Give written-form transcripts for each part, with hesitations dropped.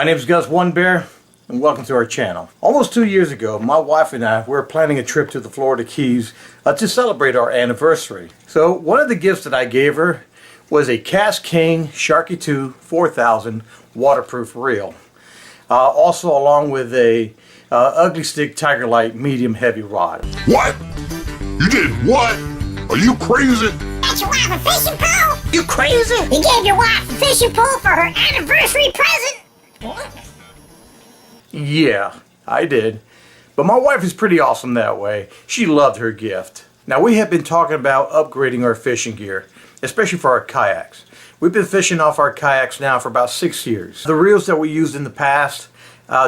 My name is Gus One Bear, and welcome to our channel. Almost 2 years ago, my wife and I were planning a trip to the Florida Keys to celebrate our anniversary. So one of the gifts that I gave her was a KASTKING Sharky 2 4000 waterproof reel. Also along with a Ugly Stick Tiger Light medium heavy rod. What? You did what? Are you crazy? Got your wife a fishing pole? You crazy? You gave your wife a fishing pole for her anniversary present? What? Yeah, I did. But my wife is pretty awesome that way. She loved her gift. Now we have been talking about upgrading our fishing gear, especially for our kayaks. We've been fishing off our kayaks now for about 6 years. The reels that we used in the past,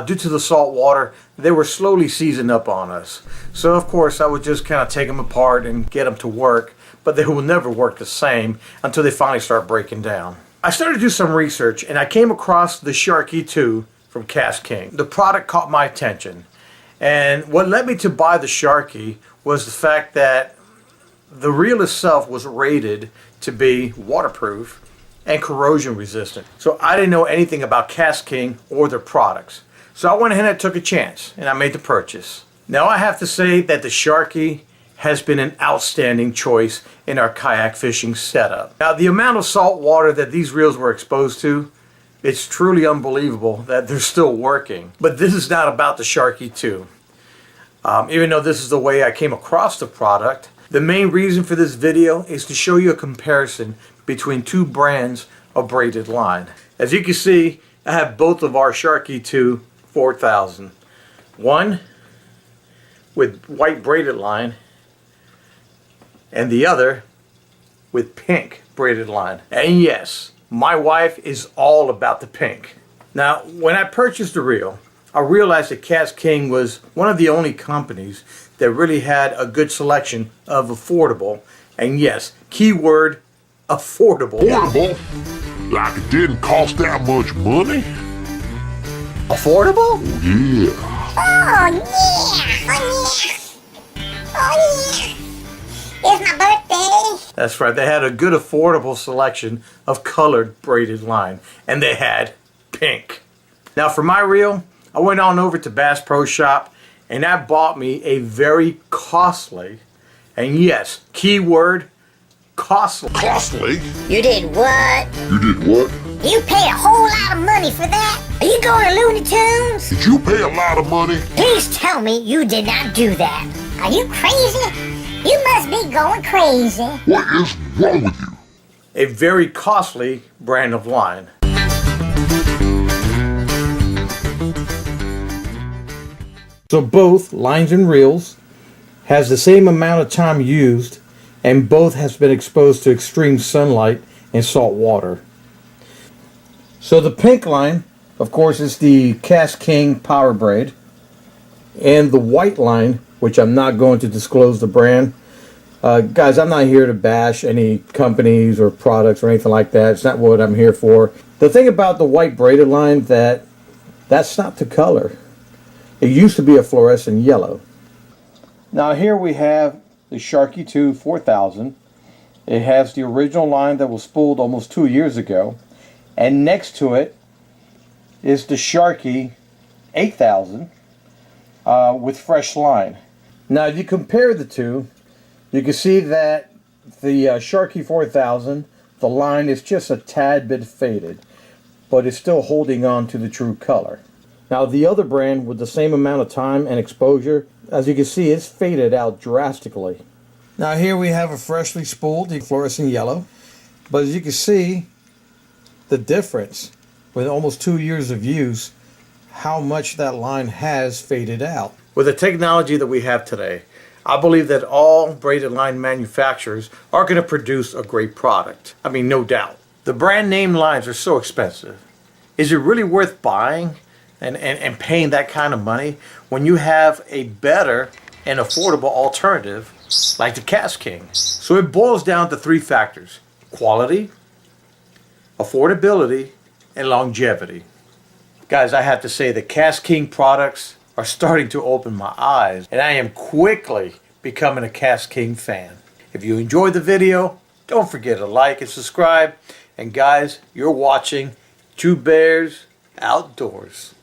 due to the salt water, they were slowly seizing up on us. So of course I would just kind of take them apart and get them to work, but they will never work the same until they finally start breaking down. I started to do some research and I came across the Sharky 2 from KASTKING. The product caught my attention, and what led me to buy the Sharky was the fact that the reel itself was rated to be waterproof and corrosion resistant. So I didn't know anything about KASTKING or their products. So I went ahead and took a chance and I made the purchase. Now I have to say that the Sharky has been an outstanding choice in our kayak fishing setup. Now the amount of salt water that these reels were exposed to, it's truly unbelievable that they're still working. But this is not about the Sharky 2. Even though this is the way I came across the product, the main reason for this video is to show you a comparison between two brands of braided line. As you can see, I have both of our Sharky 2 4000. One with white braided line and the other with pink braided line. And yes, my wife is all about the pink. Now, when I purchased the reel, I realized that KASTKING was one of the only companies that really had a good selection of affordable, and yes, keyword, affordable. Affordable? Like it didn't cost that much money? Affordable? Yeah. Oh yeah! Oh yeah! Oh yeah! It's my birthday! That's right, they had a good affordable selection of colored braided line, and they had pink. Now for my reel, I went on over to Bass Pro Shop and I bought me a very costly, and yes, keyword, costly. Costly? You did what? You did what? You pay a whole lot of money for that? Are you going to Looney Tunes? Did you pay a lot of money? Please tell me you did not do that. Are you crazy? You must be going crazy. What is wrong with you? A very costly brand of line. So both lines and reels has the same amount of time used, and both has been exposed to extreme sunlight and salt water. So the pink line, of course, is the KASTKING Power Braid, and the white line, which I'm not going to disclose the brand. Guys, I'm not here to bash any companies or products or anything like that. It's not what I'm here for. The thing about the white braided line, that's not the color. It used to be a fluorescent yellow. Now here we have the Sharky 2 4000. It has the original line that was spooled almost 2 years ago. And next to it is the Sharky 8000 with fresh line. Now if you compare the two, you can see that the Sharky 4000, the line is just a tad bit faded, but it's still holding on to the true color. Now the other brand, with the same amount of time and exposure, as you can see, it's faded out drastically. Now here we have a freshly spooled fluorescent yellow, but as you can see, the difference with almost 2 years of use, how much that line has faded out. With the technology that we have today, I believe that all braided line manufacturers are going to produce a great product. I mean, no doubt. The brand name lines are so expensive. Is it really worth buying and paying that kind of money when you have a better and affordable alternative like the KASTKING? So it boils down to three factors: quality, affordability, and longevity. Guys, I have to say the KASTKING products are starting to open my eyes, and I am quickly becoming a KASTKING fan. If you enjoyed the video, don't forget to like and subscribe. And guys, you're watching Two Bears outdoors.